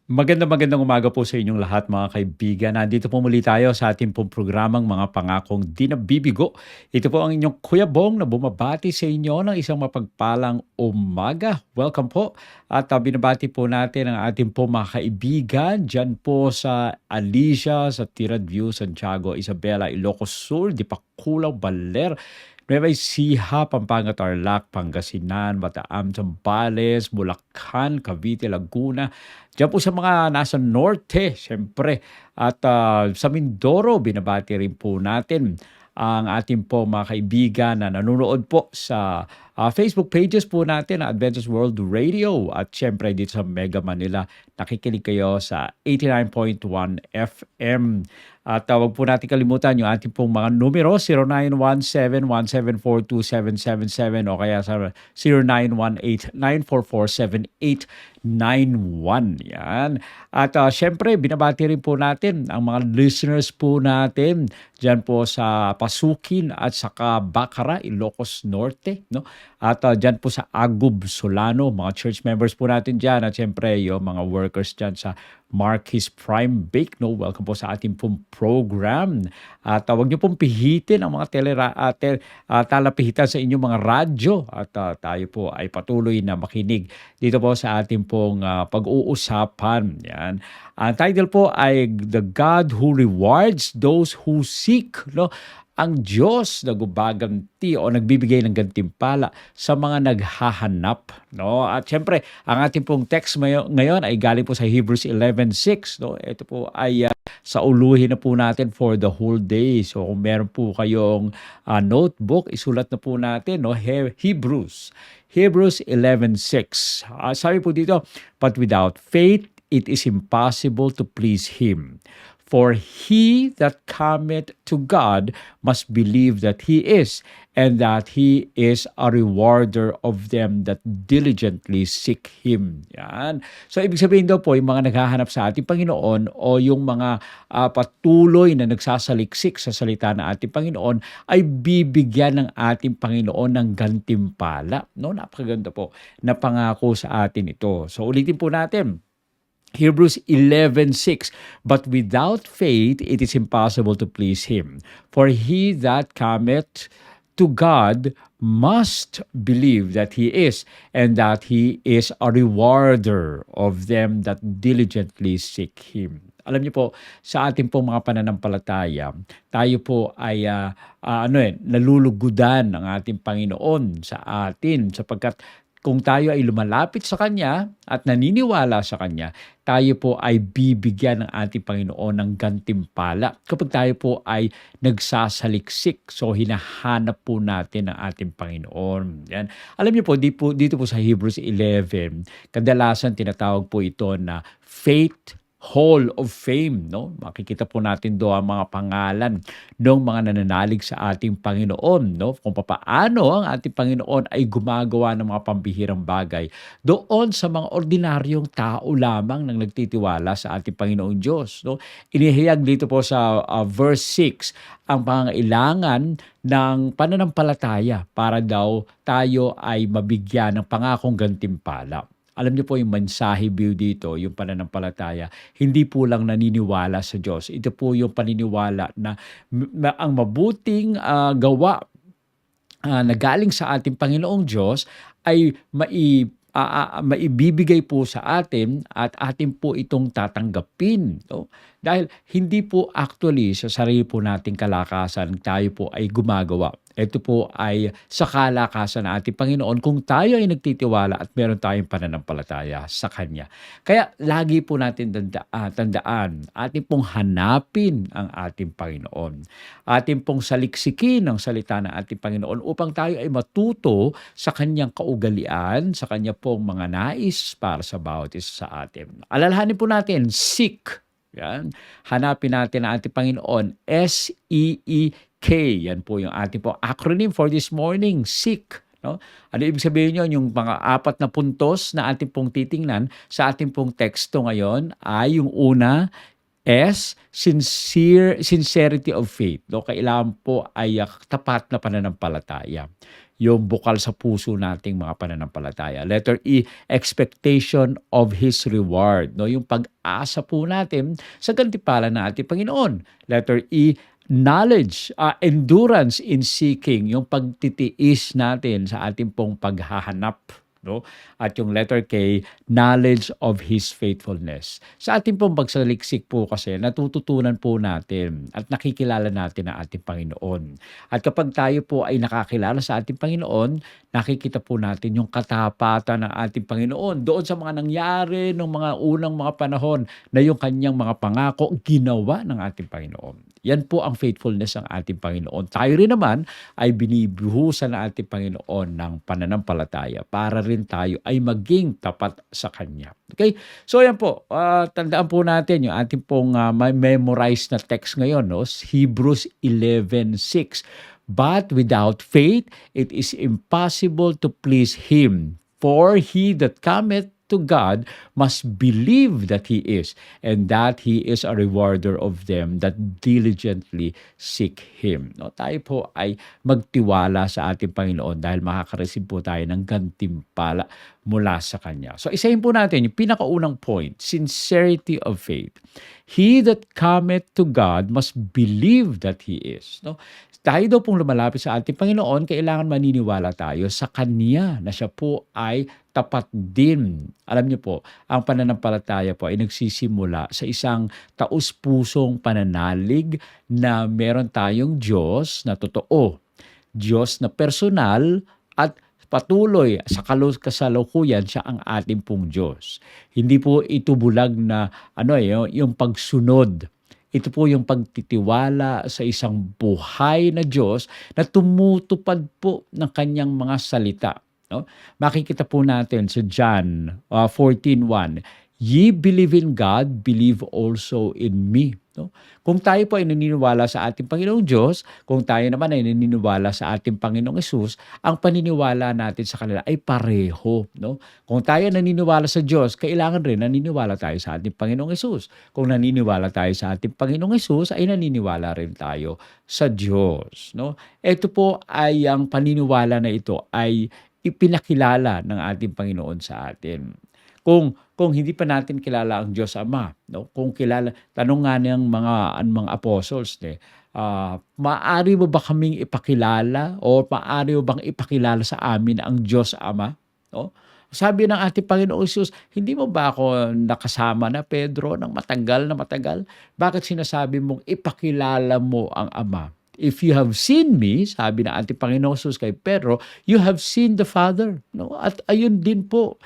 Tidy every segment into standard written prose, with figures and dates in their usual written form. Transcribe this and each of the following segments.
Magandang umaga po sa inyong lahat mga kaibigan. Nandito po muli tayo sa ating pong programang Mga Pangakong Di Nabibigo. Ito po ang inyong Kuya Bong na bumabati sa inyo ng isang mapagpalang umaga. Welcome po. At binabati po natin ang ating po mga kaibigan dyan po sa Alicia, sa Tirad View, Santiago, Isabela, Ilocos Sur, Dipakulaw, Baler, Nueva Ecija, Pampanga, Tarlac, Pangasinan, Bataan, Zambales, Bulacan, Cavite, Laguna. Diyan po sa mga nasa norte, siyempre. At sa Mindoro, binabati rin po natin ang ating po mga kaibigan na nanonood po sa Facebook pages po natin na Adventist World Radio at siyempre dito sa Mega Manila. Nakikinig kayo sa 89.1 FM. At huwag po natin kalimutan yung ating pong mga numero 0917-174-2777 o kaya sa 0918-944-7891. Yan. At syempre, binabati rin po natin ang mga listeners po natin dyan po sa Pasukin at saka Bacara, Ilocos Norte. No? At dyan po sa Agub, Solano, mga church members po natin dyan. At syempre, yung mga workers dyan sa Marquis Prime Bake. No? Welcome po sa ating pong program. At huwag niyo pong pihitin ang mga talapihitan sa inyong mga radyo. At tayo po ay patuloy na makinig dito po sa ating pong pag-uusapan. Yan. Ang title po ay The God Who Rewards Those Who Seek. No? Ang Diyos na gumaganti o nagbibigay ng gantimpala sa mga naghahanap. No? At syempre, ang ating pong text ngayon ay galing po sa Hebrews 11:6. No? Ito po ay sa uluhin na po natin for the whole day. So kung meron po kayong notebook, isulat na po natin. No? Hebrews 11:6. Sabi po dito, but without faith, it is impossible to please Him. For he that cometh to God must believe that He is, and that He is a rewarder of them that diligently seek Him. Yan. So, ibig sabihin daw po, yung mga naghahanap sa ating Panginoon o yung mga patuloy na nagsasaliksik sa salita ng ating Panginoon ay bibigyan ng ating Panginoon ng gantimpala. No? Napakaganda po na pangako sa atin ito. So, ulitin po natin. Hebrews 11:6. But without faith it is impossible to please Him. For he that cometh to God must believe that He is, and that He is a rewarder of them that diligently seek Him. Alam niyo po, sa ating pong mga pananampalataya, tayo po ay nalulugudan ng ating Panginoon sa atin sapagkat kung tayo ay lumalapit sa Kanya at naniniwala sa Kanya, tayo po ay bibigyan ng ating Panginoon ng gantimpala. Kapag tayo po ay nagsasaliksik, so hinahanap po natin ang ating Panginoon. Yan. Alam niyo po, dito po sa Hebrews 11, kadalasan tinatawag po ito na faith Hall of Fame, no? Makikita po natin doon ang mga pangalan ng mga nananalig sa ating Panginoon, no? Kung paano ang ating Panginoon ay gumagawa ng mga pambihirang bagay doon sa mga ordinaryong tao lamang nang nagtitiwala sa ating Panginoong Diyos, no? Inihayag dito po sa verse 6 ang pangangailangan ng pananampalataya para daw tayo ay mabigyan ng pangakong gantimpala. Alam niyo po yung mensahe view dito, yung pananampalataya, hindi po lang naniniwala sa Diyos. Ito po yung paniniwala na ang mabuting gawa na galing sa ating Panginoong Diyos ay maibibigay po sa atin at atin po itong tatanggapin. No? Dahil hindi po actually sa sarili po nating kalakasan tayo po ay gumagawa. Ito po ay sa kalakasan ng ating Panginoon kung tayo ay nagtitiwala at meron tayong pananampalataya sa Kanya. Kaya lagi po natin tandaan, ating pong hanapin ang ating Panginoon. Ating pong saliksikin ang salita ng ating Panginoon upang tayo ay matuto sa Kanyang kaugalian, sa Kanya pong mga nais para sa bawat isa sa atin. Alalahanin po natin, seek. Yan. Hanapin natin ang ating Panginoon. S-E-E-K. Yan po yung ating po acronym for this morning, seek. No? Ano ibig sabihin nyo? Yung mga 4 na puntos na ating pong titingnan sa ating pong teksto ngayon ay yung una, sincerity of faith. No? Kailangan po ay tapat na pananampalataya. yung bukal sa puso nating mga pananampalataya. Letter E, expectation of His reward. No? Yung pag-asa po natin sa gantimpala ng ating Panginoon. Letter E, knowledge, endurance in seeking, yung pagtitiis natin sa ating pong paghahanap. No? At yung letter K, knowledge of His faithfulness. Sa ating pong pagsaliksik po kasi, natututunan po natin at nakikilala natin ang ating Panginoon. At kapag tayo po ay nakakilala sa ating Panginoon, nakikita po natin yung katapatan ng ating Panginoon doon sa mga nangyari ng mga unang mga panahon na yung kanyang mga pangako ginawa ng ating Panginoon. Yan po ang faithfulness ng ating Panginoon. Tayo rin naman ay binibuhusan ng ating Panginoon ng pananampalataya para rin tayo ay maging tapat sa Kanya. Okay? So yan po, tandaan po natin yung ating pong may memorize na text ngayon, no? Hebrews 11:6. But without faith, it is impossible to please Him. For he that cometh to God must believe that He is, and that He is a rewarder of them that diligently seek Him. No, tayo po ay magtiwala sa ating Panginoon dahil makaka-receive po tayo ng gantimpala mula sa Kanya. So isahin po natin yung pinakaunang point, sincerity of faith. He that cometh to God must believe that He is. No? Tayo daw pong lumalapit sa ating Panginoon, kailangan maniniwala tayo sa Kanya na siya po ay tapat din. Alam niyo po, ang pananampalataya po ay nagsisimula sa isang taus-pusong pananalig na meron tayong Diyos na totoo, Diyos na personal at patuloy sa kasalukuyan siya ang ating pong Diyos. Hindi po ito bulag na yung pagsunod. Ito po yung pagtitiwala sa isang buhay na Diyos na tumutupad po ng kanyang mga salita. No? Makikita po natin sa John 14:1, "Ye believe in God, believe also in me." No? Kung tayo po ay naniniwala sa ating Panginoong Diyos, kung tayo naman ay naniniwala sa ating Panginoong Hesus, ang paniniwala natin sa kanila ay pareho. No? Kung tayo naniniwala sa Diyos, kailangan rin naniniwala tayo sa ating Panginoong Hesus. Kung naniniwala tayo sa ating Panginoong Hesus, ay naniniwala rin tayo sa Diyos. No? Ito po ay ang paniniwala na ito ay ipinakilala ng ating Panginoon sa atin. Kung hindi pa natin kilala ang Diyos Ama, no? Kung kilala, tanong nga ng mga apostles, maaari mo ba kaming ipakilala o maaari mo bang ipakilala sa amin ang Diyos Ama? No? Sabi ng ating Panginoong Hesus, hindi mo ba ako nakasama na Pedro ng matagal na matagal? Bakit sinasabi mong ipakilala mo ang Ama? If you have seen me, sabi ng ating Panginoong Hesus kay Pedro, you have seen the Father. No? At ayun din po,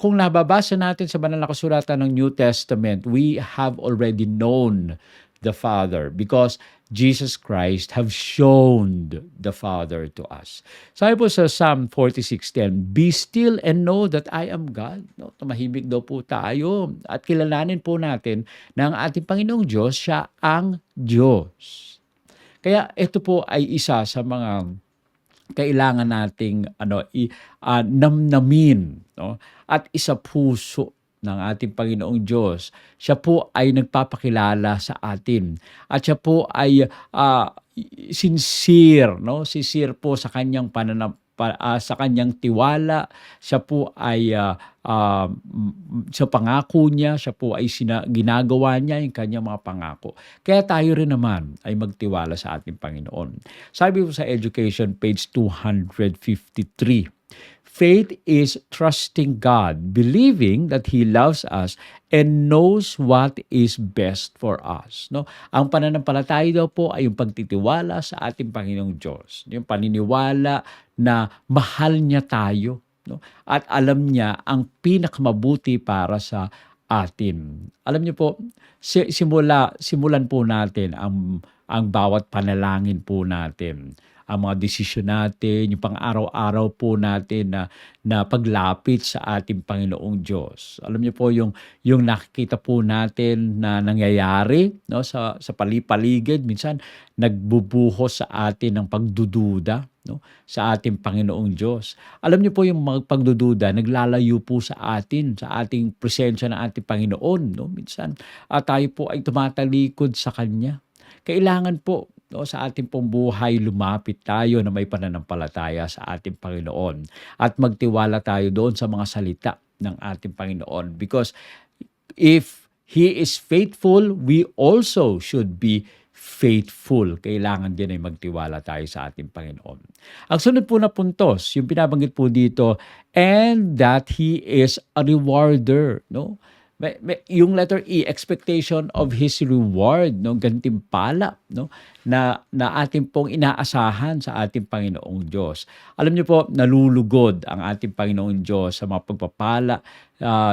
kung nababasa natin sa banal na kasulatan ng New Testament, we have already known the Father because Jesus Christ have shown the Father to us. Sabi po sa Psalm 46:10, "Be still and know that I am God." No, tumahimik daw po tayo at kilalanin po natin na ang ating Panginoong Diyos, siya ang Diyos. Kaya ito po ay isa sa mga kailangan nating namnamin, no? At isa puso ng ating Panginoong Diyos. Siya po ay nagpapakilala sa atin at siya po ay sincere, no? Sincere po sa kanyang sa kanyang tiwala. Siya po ay sa pangako niya, siya po ay ginagawa niya yung kanyang mga pangako. Kaya tayo rin naman ay magtiwala sa ating Panginoon. Sabi po sa Education, page 253, "Faith is trusting God, believing that He loves us and knows what is best for us." No? Ang pananampalataya daw po ay yung pagtitiwala sa ating Panginoong Diyos. Yung paniniwala na mahal niya tayo, no? At alam niya ang pinakamabuti para sa atin. Alam niyo po, simulan po natin ang bawat panalangin po natin, ang mga desisyon natin, yung pang-araw-araw po natin na paglapit sa ating Panginoong Diyos. Alam niyo po yung nakikita po natin na nangyayari, no, sa paligid, minsan nagbubuhos sa atin ng pagdududa, no, sa ating Panginoong Diyos. Alam niyo po yung mga pagdududa naglalayo po sa atin, sa ating presensya ng ating Panginoon, no. Minsan tayo po ay tumatalikod sa Kanya. Kailangan po no, sa ating pong buhay, lumapit tayo na may pananampalataya sa ating Panginoon at magtiwala tayo doon sa mga salita ng ating Panginoon. Because if He is faithful, we also should be faithful. Kailangan din ay magtiwala tayo sa ating Panginoon. Ang sunod po na puntos, yung binabanggit po dito, and that He is a rewarder. No? Yung letter E, expectation of His reward, no, gantimpala, no, na ating pong inaasahan sa ating Panginoong Diyos. Alam niyo po, nalulugod ang ating Panginoong Diyos sa mga pagpapala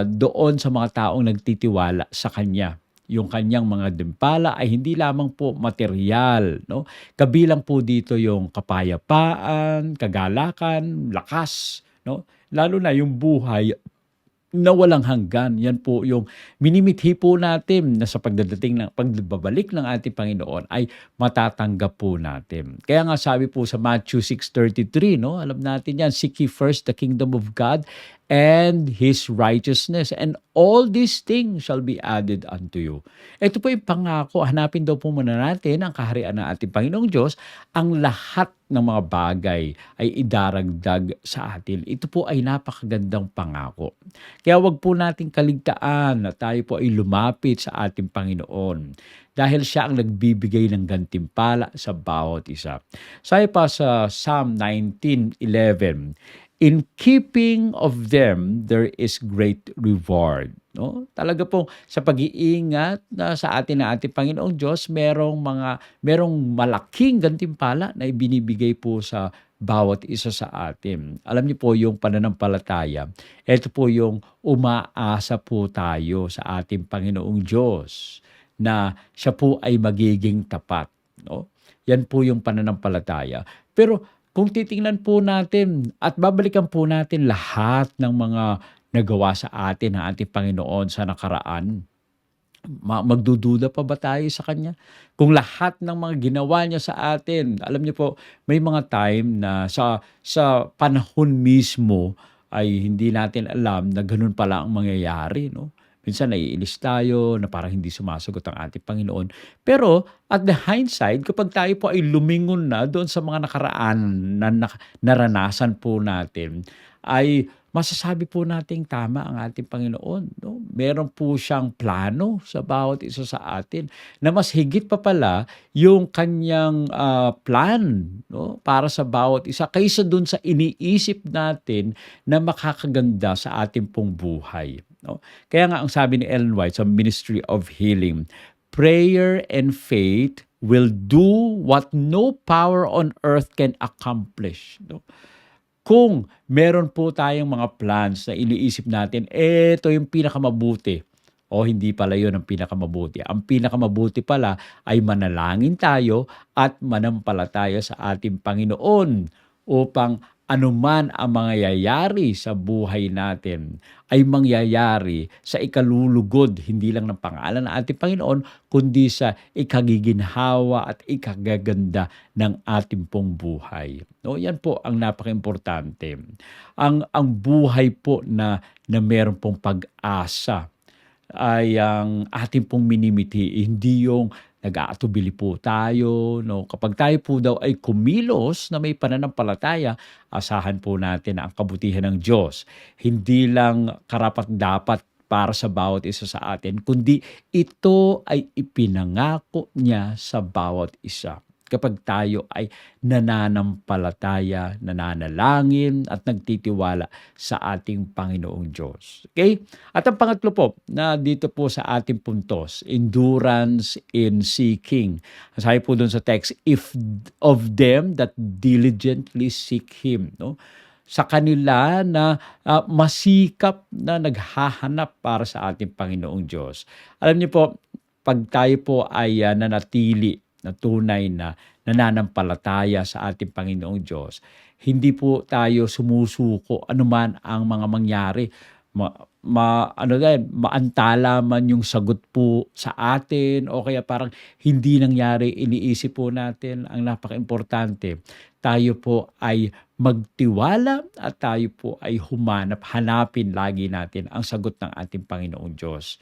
doon sa mga taong nagtitiwala sa Kanya. Yung kanyang mga dimpala ay hindi lamang po material, no? Kabilang po dito yung kapayapaan, kagalakan, lakas, no? Lalo na yung buhay na walang hanggan. Yan po yung minimithi po natin na sa pagbabalik ng ating Panginoon ay matatanggap po natin. Kaya nga sabi po sa Matthew 6:33, no? Alam natin yan, seek ye first the kingdom of God and His righteousness, and all these things shall be added unto you. Ito po yung pangako. Hanapin daw po muna natin ang kaharian ng ating Panginoong Diyos. Ang lahat ng mga bagay ay idaragdag sa atin. Ito po ay napakagandang pangako. Kaya wag po nating kaligtaan na tayo po ay lumapit sa ating Panginoon dahil siya ang nagbibigay ng gantimpala sa bawat isa. Sabi pa sa Psalm 19:11, in keeping of them, there is great reward. No? Talaga po sa pag-iingat na sa atin na ating Panginoong Diyos, merong malaking gantimpala na ibinibigay po sa bawat isa sa atin. Alam niyo po yung pananampalataya, ito po yung umaasa po tayo sa ating Panginoong Diyos na siya po ay magiging tapat. No? Yan po yung pananampalataya. Pero kung titingnan po natin at babalikan po natin lahat ng mga nagawa sa atin ng ating Panginoon sa nakaraan, magdududa pa ba tayo sa Kanya? Kung lahat ng mga ginawa niya sa atin, alam niyo po, may mga time na sa panahon mismo ay hindi natin alam na ganun pala ang mangyayari, no? Minsan naiinis tayo na parang hindi sumasagot ang ating Panginoon. Pero at the hindsight, kapag tayo po ay lumingon na doon sa mga nakaraan na naranasan po natin, ay masasabi po nating tama ang ating Panginoon. No? Meron po siyang plano sa bawat isa sa atin na mas higit pa pala yung kanyang plan, no? Para sa bawat isa kaysa dun sa iniisip natin na makakaganda sa ating pong buhay. No? Kaya nga ang sabi ni Ellen White sa Ministry of Healing, prayer and faith will do what no power on earth can accomplish. No? Kung meron po tayong mga plans na iniisip natin, ito yung pinakamabuti. O hindi pala yun ang pinakamabuti. Ang pinakamabuti pala ay manalangin tayo at manampalataya sa ating Panginoon upang anuman ang mangyayari sa buhay natin ay mangyayari sa ikalulugod hindi lang ng pangalan ng ating Panginoon kundi sa ikagiginhawa at ikagaganda ng ating pong buhay. No, yan po ang napakaimportante. Ang buhay po na meron pong pag-asa ay ang ating pong minimiti, hindi yung nag-aatubili po tayo. No? Kapag tayo po daw ay kumilos na may pananampalataya, asahan po natin ang kabutihan ng Diyos. Hindi lang karapat-dapat para sa bawat isa sa atin, kundi ito ay ipinangako niya sa bawat isa. Kapag tayo ay nananampalataya, nananalangin at nagtitiwala sa ating Panginoong Diyos. Okay? At ang pangatlo po na dito po sa ating puntos, endurance in seeking. Sabi po doon sa text, if of them that diligently seek Him. No? Sa kanila na masikap na naghahanap para sa ating Panginoong Diyos. Alam niyo po, pag tayo po ay nanatili na tunay na nananampalataya sa ating Panginoong Diyos, hindi po tayo sumusuko anuman ang mga mangyari. Maantala man yung sagot po sa atin o kaya parang hindi nangyari, iniisip po natin ang napaka-importante. tayo po ay magtiwala at tayo po ay hanapin lagi natin ang sagot ng ating Panginoong Diyos.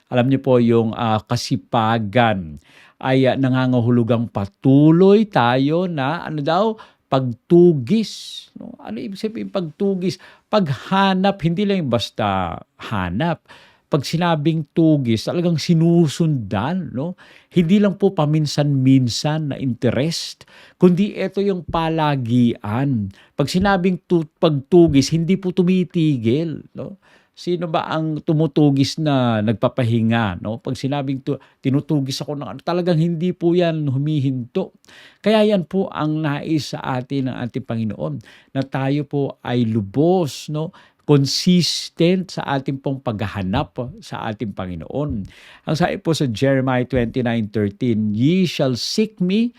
Alam niyo po yung kasipagan ay nangangahulugang patuloy tayo na ano daw, pagtugis. No? Ano ibig sabihin pagtugis? Paghanap, hindi lang yung basta hanap. Pag sinabing tugis, talagang sinusundan, no? Hindi lang po paminsan-minsan na interest, kundi ito yung palagian. Pag sinabing pagtugis, hindi po tumitigil, no? Sino ba ang tumutugis na nagpapahinga, no? Pag sinabing tinutugis ako ng ano, talagang hindi po yan humihinto. Kaya yan po ang nais sa atin ng ating Panginoon, na tayo po ay lubos, no? Consistent sa ating pong paghahanap sa ating Panginoon. Ang sabi po sa Jeremiah 29:13, "Ye shall seek me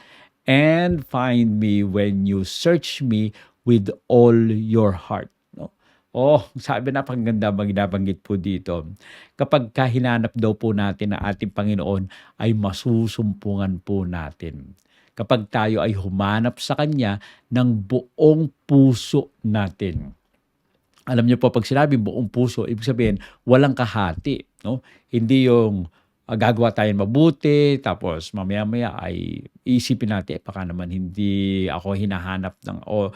and find me when you search me with all your heart." No? Oh, sabi napakaganda binabanggit po dito. Kapag hinanap daw po natin ang ating Panginoon, ay masusumpungan po natin. Kapag tayo ay humanap sa Kanya ng buong puso natin. Alam niyo po, pag sinabi buong puso, ibig sabihin walang kahati, no? Hindi yung gagawa tayo mabuti, tapos mamaya-maya ay iisipin natin, baka naman hindi ako hinahanap o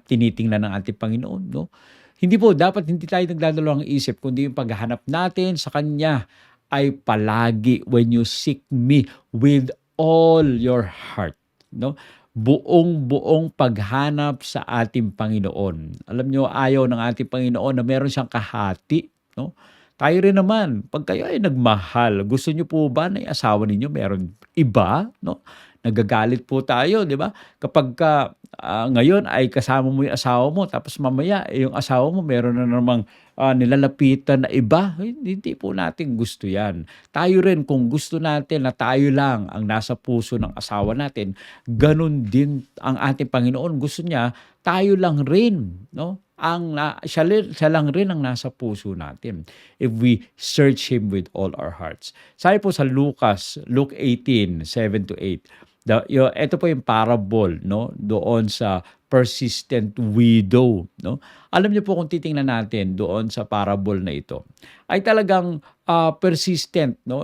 tinitingnan ng ating Panginoon, no? Hindi po, dapat hindi tayo nagdadalawang isip, kundi yung paghahanap natin sa Kanya ay palagi, when you seek me with all your heart, no? Buong-buong paghanap sa ating Panginoon. Alam niyo, ayaw ng ating Panginoon na meron siyang kahati, no? Tayo rin naman, pag kayo ay nagmahal, gusto niyo po ba na yung asawa ninyo meron iba, no? Nagagalit po tayo, di ba? Kapagka ngayon ay kasama mo yung asawa mo, tapos mamaya yung asawa mo meron na namang nilalapitan na iba, hindi po natin gusto yan. Tayo rin, kung gusto natin na tayo lang ang nasa puso ng asawa natin, ganun din ang ating Panginoon. Gusto niya, tayo lang rin, no? Siya lang rin ang nasa puso natin if we search Him with all our hearts. Sabi po sa Luke 18:7-8, ito po yung parable, no, doon sa persistent widow, no. Alam niyo po, kung titingnan natin doon sa parable na ito, ay talagang persistent, no,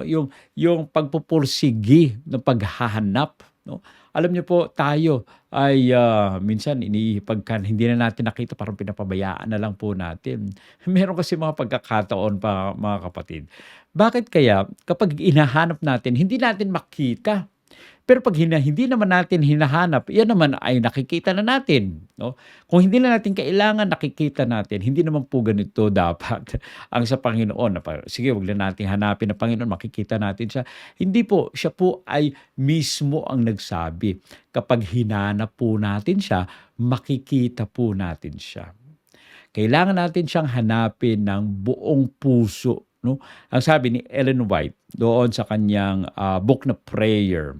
yung pagpupursigi ng paghahanap, no. Alam niyo po, tayo ay minsan pagka hindi na natin nakita, parang pinapabayaan na lang po natin. Meron kasi mga pagkakataon pa, mga kapatid. Bakit kaya kapag hinahanap natin, hindi natin makita? Pero pag hindi naman natin hinahanap, yan naman ay nakikita na natin, no? Kung hindi na natin kailangan, nakikita natin. Hindi naman po ganito dapat ang sa Panginoon. Sige, wag na natin hanapin ang Panginoon, makikita natin siya. Hindi po, siya po ay mismo ang nagsabi. Kapag hinanap po natin siya, makikita po natin siya. Kailangan natin siyang hanapin ng buong puso, no? Ang sabi ni Ellen White doon sa kanyang book na Prayer,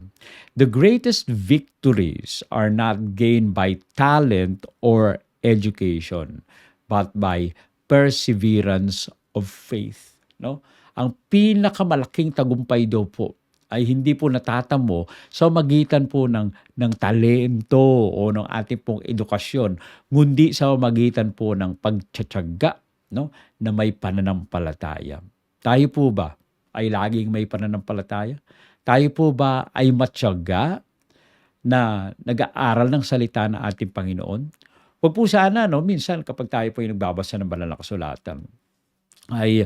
"The greatest victories are not gained by talent or education, but by perseverance of faith." No? Ang pinakamalaking tagumpay daw po ay hindi po natatamo sa magitan po ng talento o ng ating pong edukasyon, ngundi sa magitan po ng pagtiyatiyaga, no, na may pananampalataya. Tayo po ba ay laging may pananampalataya? Tayo po ba ay matiyaga na nag-aaral ng salita ng ating Panginoon? Huwag po sana, no, minsan kapag tayo po ay nagbabasa ng banal na kasulatan, ay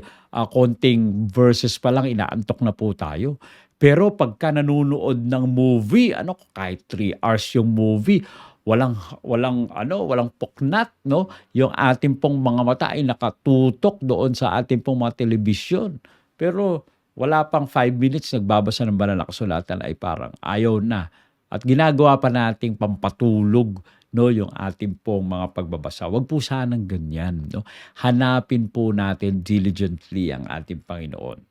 konting verses pa lang inaantok na po tayo. Pero pagka nanonood ng movie, kahit 3 hours yung movie, walang puknat, no? Yung ating pong mga mata ay nakatutok doon sa ating pong mga telebisyon. Pero wala pang 5 minutes nagbabasa ng banal na kasulatan, ay parang ayaw na. At ginagawa pa nating pampatulog, no, yung ating pong mga pagbabasa. Wag po sanang ganyan, no? Hanapin po natin diligently ang ating Panginoon.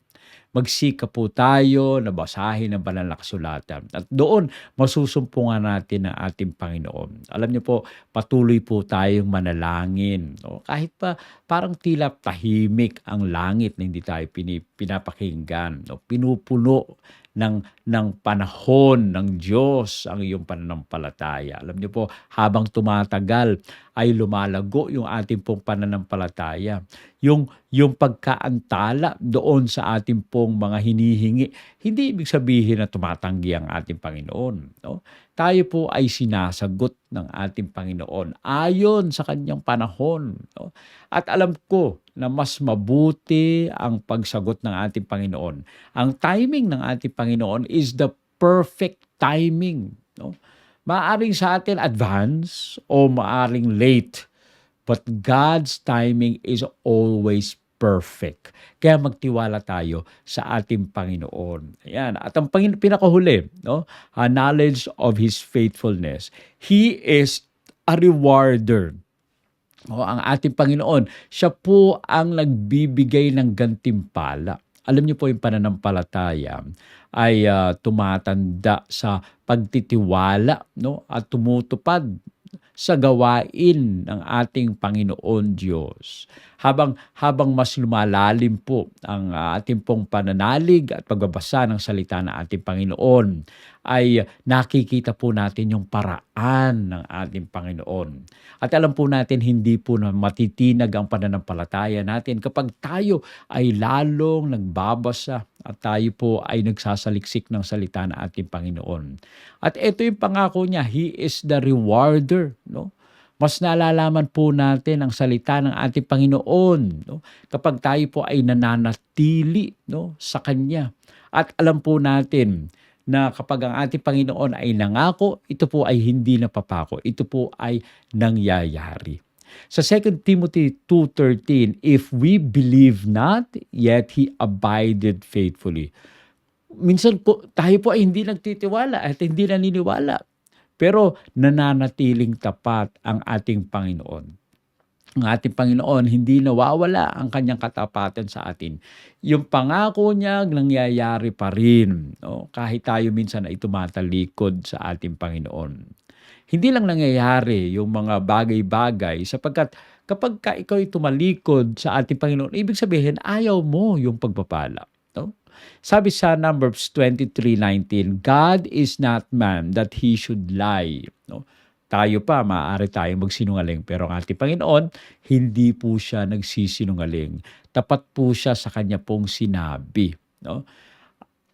Magsikap po tayo na basahin ang banal na kasulatan. At doon, masusumpungan natin ang ating Panginoon. Alam niyo po, patuloy po tayong manalangin, no? Kahit pa parang tila tahimik ang langit na hindi tayo pinapakinggan, no? Pinupuno ng panahon ng Diyos ang iyong pananampalataya. Alam niyo po, habang tumatagal ay lumalago yung ating pong pananampalataya. Yung pagkaantala doon sa ating pong mga hinihingi, hindi ibig sabihin na tumatanggi ang ating Panginoon. No? Tayo po ay sinasagot ng ating Panginoon ayon sa kanyang panahon. No? At alam ko na mas mabuti ang pagsagot ng ating Panginoon. Ang timing ng ating Panginoon is the perfect timing. No? Maaring sa atin advance o maaring late. But God's timing is always perfect. Kaya magtiwala tayo sa ating Panginoon. Ayan. At ang pinakahuli, no? A knowledge of His faithfulness. He is a rewarder. O, ang ating Panginoon, siya po ang nagbibigay ng gantimpala. Alam niyo po yung pananampalataya ay tumatanda sa pagtitiwala, no? At tumutupad sa gawain ng ating Panginoon Diyos. Habang mas lumalalim po ang ating pong pananalig at pagbabasa ng salita ng ating Panginoon, ay nakikita po natin yung paraan ng ating Panginoon. At alam po natin, hindi po na matitinag ang pananampalataya natin kapag tayo ay lalong nagbabasa at tayo po ay nagsasaliksik ng salita ng ating Panginoon. At ito yung pangako niya, He is the rewarder. No? Mas nalalaman po natin ang salita ng ating Panginoon, no? Kapag tayo po ay nananatili, no, sa Kanya. At alam po natin na kapag ang ating Panginoon ay nangako, ito po ay hindi napapako. Ito po ay nangyayari. Sa 2 Timothy 2:13, if we believe not, yet He abided faithfully. Minsan po, tayo po ay hindi nagtitiwala at hindi naniniwala. Pero nananatiling tapat ang ating Panginoon. Ang ating Panginoon, hindi nawawala ang kanyang katapatan sa atin. Yung pangako niya, nangyayari pa rin. No? Kahit tayo minsan ay tumatalikod sa ating Panginoon. Hindi lang nangyayari yung mga bagay-bagay sapagkat kapag ikaw ay tumalikod sa ating Panginoon, ibig sabihin, ayaw mo yung pagpapala. No? Sabi sa Numbers 23:19, God is not man that He should lie. No? Tayo pa, maaari tayong magsinungaling. Pero ang ating Panginoon, hindi po siya nagsisinungaling. Tapat po siya sa kanya pong sinabi. No?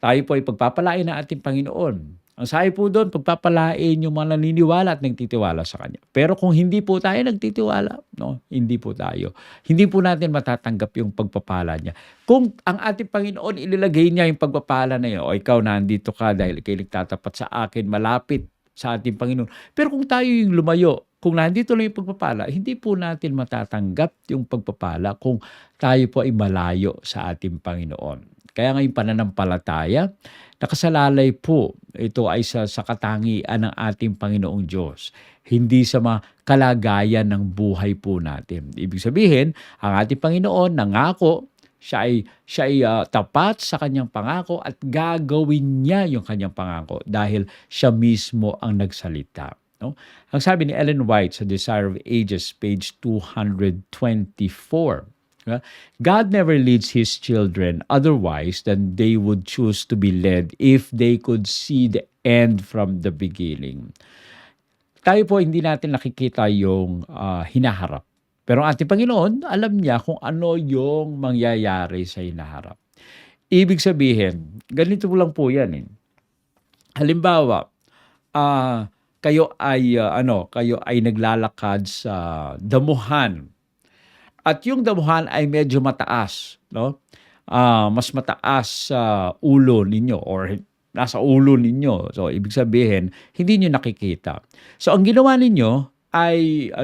Tayo po ay pagpapalain ng ating Panginoon. Ang sabi po doon, pagpapalain yung mga naniniwala at nagtitiwala sa Kanya. Pero kung hindi po tayo nagtitiwala, no, hindi po tayo. Hindi po natin matatanggap yung pagpapala niya. Kung ang ating Panginoon ililagay niya yung pagpapala na yun, o ikaw nandito ka dahil ikaw nagtatapat sa akin, malapit sa ating Panginoon. Pero kung tayo yung lumayo, kung nandito lang yung pagpapala, hindi po natin matatanggap yung pagpapala kung tayo po ay malayo sa ating Panginoon. Kaya ngayon pananampalataya, nakasalalay po ito ay sa katangian ng ating Panginoong Diyos. Hindi sa mga kalagayan ng buhay po natin. Ibig sabihin, ang ating Panginoon nangako, siya ay tapat sa kanyang pangako at gagawin niya yung kanyang pangako dahil siya mismo ang nagsalita. No? Ang sabi ni Ellen White sa Desire of Ages, page 224, God never leads His children otherwise than they would choose to be led if they could see the end from the beginning. Tayo po hindi natin nakikita yung hinaharap. Pero ang ating Panginoon, alam niya kung ano yung mangyayari sa hinaharap. Ibig sabihin, ganito lang po yan. Halimbawa, kayo ay naglalakad sa damuhan. At yung damuhan ay medyo mataas, no? Mas mataas sa ulo ninyo or nasa ulo ninyo. So ibig sabihin, hindi niyo nakikita. So ang ginawa ninyo ay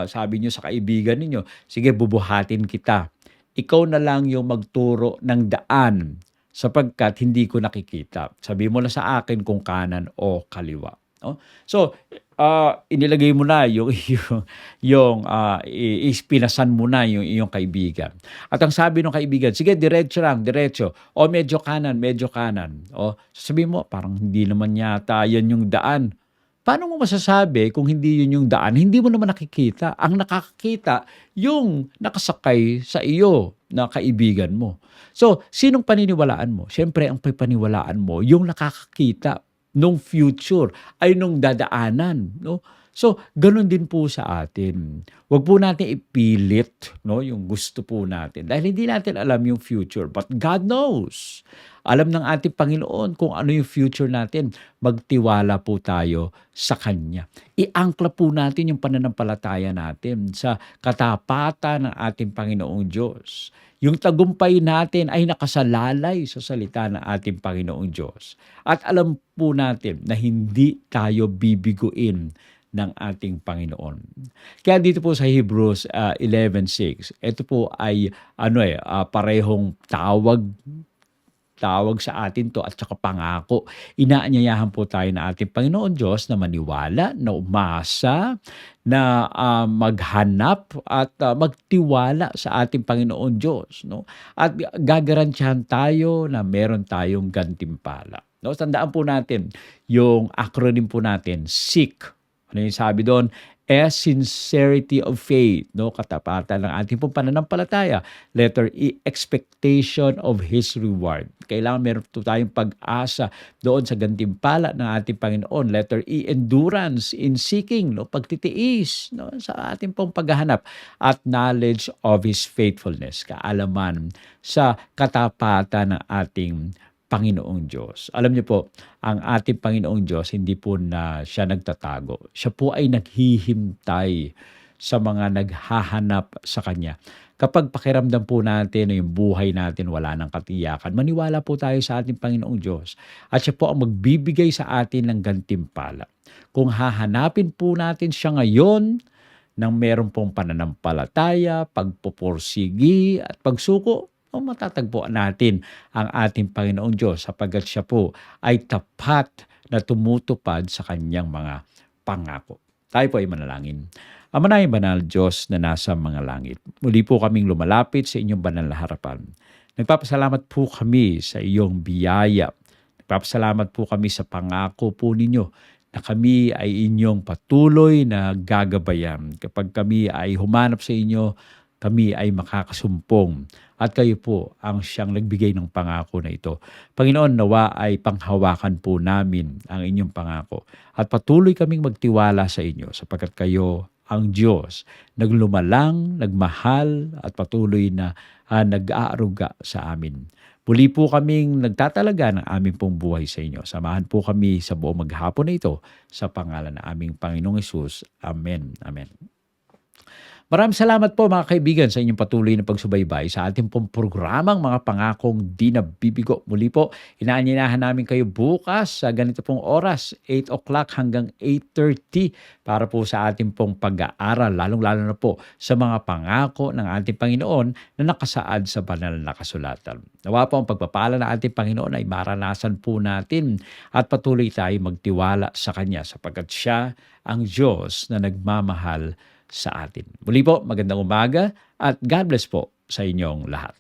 sabi niyo sa kaibigan ninyo, sige bubuhatin kita. Ikaw na lang yung magturo ng daan sapagkat hindi ko nakikita. Sabi mo na sa akin kung kanan o kaliwa. No? So inilagay mo na ispinasan mo na yung iyong kaibigan. At ang sabi ng kaibigan, sige, diretso lang, diretso. O medyo kanan, medyo kanan. O sabihin mo, parang hindi naman yata yan yung daan. Paano mo masasabi kung hindi yun yung daan? Hindi mo naman nakikita. Ang nakakita, yung nakasakay sa iyo. na kaibigan mo. So, sinong paniniwalaan mo? Siyempre, ang paniniwalaan mo, yung nakakakita nung future ay nung dadaanan, no? So, gano'n din po sa atin. Huwag po natin ipilit, no, yung gusto po natin dahil hindi natin alam yung future, but God knows. Alam ng ating Panginoon kung ano yung future natin. Magtiwala po tayo sa Kanya. Iangkla po natin yung pananampalataya natin sa katapatan ng ating Panginoong Diyos. Yung tagumpay natin ay nakasalalay sa salita ng ating Panginoong Diyos. At alam po natin na hindi tayo bibiguin ng ating Panginoon. Kaya dito po sa Hebrews 11:6, ito po ay parehong tawag sa atin to at saka pangako. Inaanyayahan po tayo ng ating Panginoon Diyos na maniwala, na umasa, na maghanap at magtiwala sa ating Panginoon Diyos, no? At gagarantiyahan tayo na meron tayong gantimpala. No, tandaan po natin yung acronym po natin, SEEK. Ano yung sabi doon? Sincerity of faith, no? Katapatan ng ating pong pananampalataya. Letter E, expectation of His reward. Kailangan meron po tayong pag-asa doon sa gantimpala ng ating Panginoon. Letter E, endurance in seeking, no? Pagtitiis, no? Sa ating pong paghahanap. At knowledge of His faithfulness, kaalaman sa katapatan ng ating Panginoong Diyos. Alam niyo po, ang ating Panginoong Diyos, hindi po na siya nagtatago. Siya po ay naghihintay sa mga naghahanap sa Kanya. Kapag pakiramdam po natin na yung buhay natin wala ng katiyakan, maniwala po tayo sa ating Panginoong Diyos. At siya po ang magbibigay sa atin ng gantimpala. Kung hahanapin po natin siya ngayon, nang meron pong pananampalataya, pagpupursigi at pagsuko, matatagpuan natin ang ating Panginoong Diyos sapagkat siya po ay tapat na tumutupad sa kanyang mga pangako. Tayo po ay manalangin. Ama naming banal Diyos na nasa mga langit, muli po kaming lumalapit sa inyong banal na harapan. Nagpapasalamat po kami sa iyong biyaya. Nagpapasalamat po kami sa pangako po ninyo na kami ay inyong patuloy na gagabayan. Kapag kami ay humanap sa inyo, kami ay makakasumpong at kayo po ang siyang nagbigay ng pangako na ito. Panginoon, nawa ay panghawakan po namin ang inyong pangako at patuloy kaming magtiwala sa inyo sapagkat kayo ang Diyos, naglumalang, nagmahal at patuloy na nag-aaruga sa amin. Muli po kaming nagtatalaga ng aming pong buhay sa inyo. Samahan po kami sa buong maghapon na ito sa pangalan ng aming Panginoong Hesus. Amen. Amen. Maraming salamat po mga kaibigan sa inyong patuloy na pagsubaybay sa ating pong programang mga pangakong di nabibigo. Muli po, inaanyinahan namin kayo bukas sa ganito pong oras, 8 o'clock hanggang 8:30 para po sa ating pong pag-aaral, lalong-lalo na po sa mga pangako ng ating Panginoon na nakasaad sa banal na kasulatan. Nawa po ang pagpapala ng ating Panginoon ay maranasan po natin at patuloy tayo magtiwala sa Kanya sapagkat Siya ang Diyos na nagmamahal sa atin. Muli po, magandang umaga at God bless po sa inyong lahat.